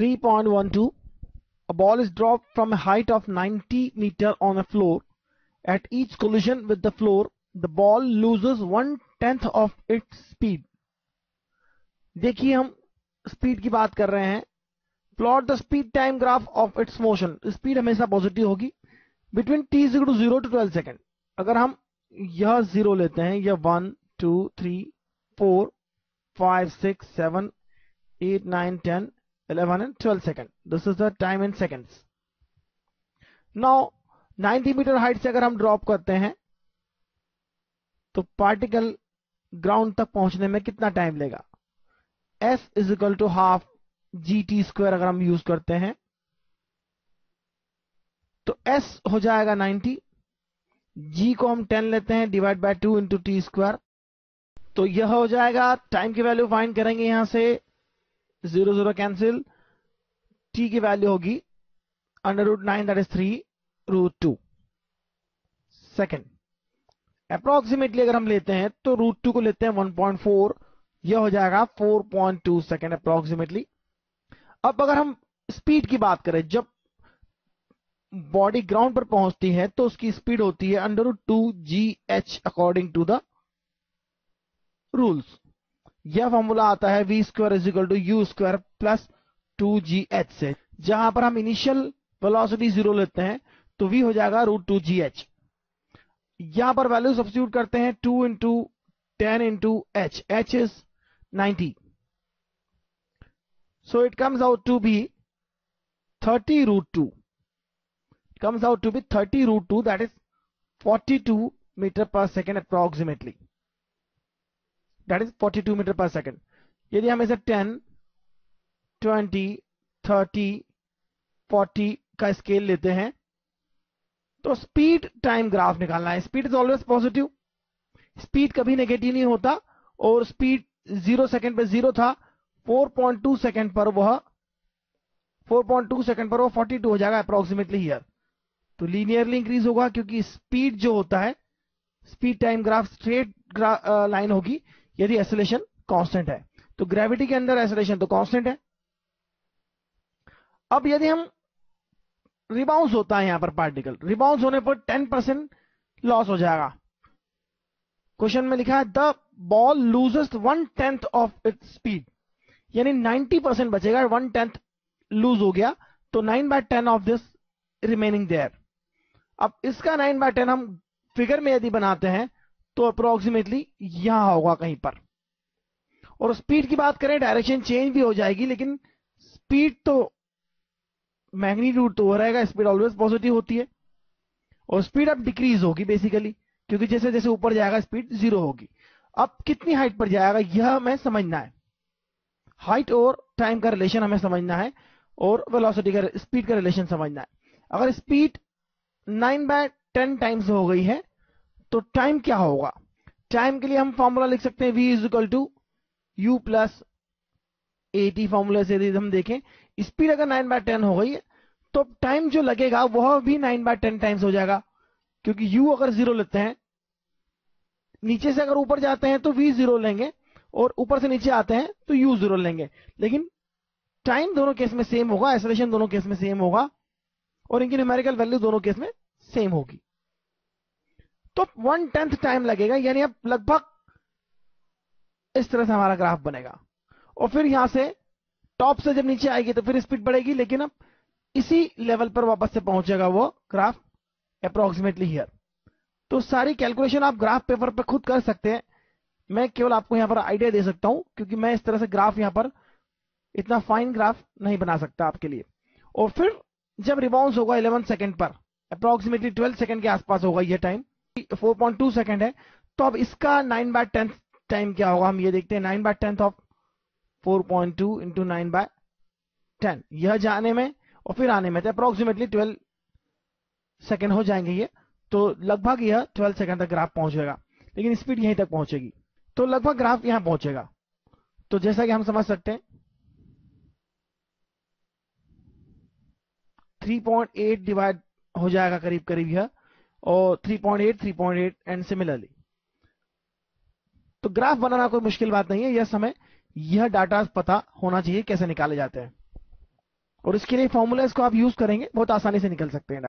3.12. A ball is dropped from a height of 90 meter on a floor. At each collision with the floor, the ball loses 1/10 of its speed. देखिए हम speed की बात कर रहे हैं. Plot the speed time graph of its motion. Speed हमेशा positive होगी between t is equal to 0 to 12 second. अगर हम यह 0 लेते हैं, यह 1 2 3 4 5 6 7 8 9 10 11 and 12 seconds. This is the time in seconds. Now 90 metre height से अगर हम ड्रॉप करते हैं तो पार्टिकल ग्राउंड तक पहुंचने में कितना टाइम लेगा. s is equal to half gt square अगर हम यूज करते हैं तो s हो जाएगा 90. g को हम 10 लेते हैं divide by 2 into T square. तो यह हो जाएगा. टाइम की वैल्यू फाइंड करेंगे यहां से 0 0 कैंसिल. t की वैल्यू होगी √9 दैट इज 3√2 सेकेंड. अप्रोक्सीमेटली अगर हम लेते हैं तो √2 को लेते हैं 1.4. यह हो जाएगा 4.2 सेकेंड अप्रोक्सीमेटली. अब अगर हम स्पीड की बात करें, जब बॉडी ग्राउंड पर पहुंचती है तो उसकी स्पीड होती है √2gh according to the rules. यह फॉर्मूला आता है v square is equal to u square plus 2gh से. जहां पर हम इनिशियल वेलोसिटी 0 लेते हैं तो v हो जाएगा √2gh. यहां पर वैल्यू सब्स्टिट्यूट करते हैं 2 into 10 into h. h is 90. So it comes out to be 30√2. It comes out to be 30√2, that is 42 meter per second approximately. That is 42 meter per second. यदि हम इसे 10, 20, 30, 40 का स्केल लेते हैं तो स्पीड टाइम ग्राफ निकालना है. Speed is always positive. Speed कभी नेगेटिव नहीं होता. और स्पीड 0 सेकंड पे 0 था. 4.2 सेकंड पर वह 42 हो जाएगा अप्रोक्सीमेटली हियर. तो लीनियरली इंक्रीज होगा क्योंकि स्पीड जो होता है, speed time graph straight line होगी यदि एक्सेलरेशन कांस्टेंट है. तो ग्रेविटी के अंदर एक्सेलरेशन तो कांस्टेंट है. अब यदि हम रिबाउंस होता है यहां पर पार्टिकल, रिबाउंस होने पर 10% लॉस हो जाएगा. क्वेश्चन में लिखा है the ball loses 1/10 of its speed. यानी 90% बचेगा. 1/10 लूज हो गया तो 9/10 ऑफ दिस रिमेनिंग देयर. अब इसका 9/10 हम फिगर में यदि बनाते हैं तो अप्रोक्सीमेटली यहां होगा कहीं पर. और स्पीड की बात करें, डायरेक्शन चेंज भी हो जाएगी लेकिन स्पीड तो मैग्नीट्यूड तो हो रहेगा. स्पीड ऑलवेज पॉजिटिव होती है और स्पीड अब डिक्रीज होगी बेसिकली, क्योंकि जैसे जैसे ऊपर जाएगा स्पीड 0 होगी. अब कितनी हाइट पर जाएगा यह हमें समझना है. हाइट और टाइम का रिलेशन हमें समझना है और वेलोसिटी का, स्पीड का रिलेशन समझना है. अगर स्पीड 9/10 टाइम्स हो गई है तो टाइम क्या होगा. टाइम के लिए हम फॉर्मूला लिख सकते हैं v is equal to u plus at. Formula से यदि हम देखें, स्पीड अगर 9/10 हो गई है तो टाइम जो लगेगा वह भी 9/10 टाइम्स हो जाएगा. क्योंकि u अगर 0 लेते हैं, नीचे से अगर ऊपर जाते हैं तो v 0 लेंगे और ऊपर से नीचे आते हैं तो u 0 लेंगे. लेकिन टाइम दोनों केस में सेम होगा, एक्सेलरेशन दोनों केस में सेम होगा और इनकी न्यूमेरिकल वैल्यू दोनों केस में सेम होगी. तो 1/10 टाइम लगेगा. यानी अब लगभग इस तरह से हमारा ग्राफ बनेगा. और फिर यहां से टॉप से जब नीचे आएगी तो फिर स्पीड बढ़ेगी, लेकिन अब इसी लेवल पर वापस से पहुंचेगा वो ग्राफ अप्रोक्सीमेटली हियर. तो सारी कैलकुलेशन आप ग्राफ पेपर पर खुद कर सकते हैं. मैं केवल आपको यहां पर आइडिया दे सकता हूं क्योंकि मैं इस तरह से ग्राफ यहां पर इतना फाइन ग्राफ नहीं बना सकता आपके लिए. और फिर जब रिबाउंस होगा 11 सेकंड पर, अप्रोक्सीमेटली 12 सेकंड के आसपास होगा यह टाइम. 4.2 सेकंड है. तो अब इसका 9/10 टाइम क्या होगा हम ये देखते हैं. 9/10 ऑफ 4.2 इंटू 9/10, यह जाने में और फिर आने में तो अप्रोक्सीमेटली 12 सेकंड हो जाएंगे ये. तो लगभग यह 12 सेकंड तक ग्राफ पहुंचेगा, लेकिन स्पीड यहीं तक पहुंचेगी. तो लगभग ग्राफ यहां पहुंचेगा. तो जैसा कि हम समझ सकते हैं 3.8 डिवाइड हो जाएगा करीब करीब यह, और 3.8 एंड सिमिलरली. तो ग्राफ बनाना कोई मुश्किल बात नहीं है. यह समय यह डाटा पता होना चाहिए कैसे निकाले जाते हैं. और इसके लिए फॉर्मूलाज को आप यूज करेंगे, बहुत आसानी से निकल सकते हैं।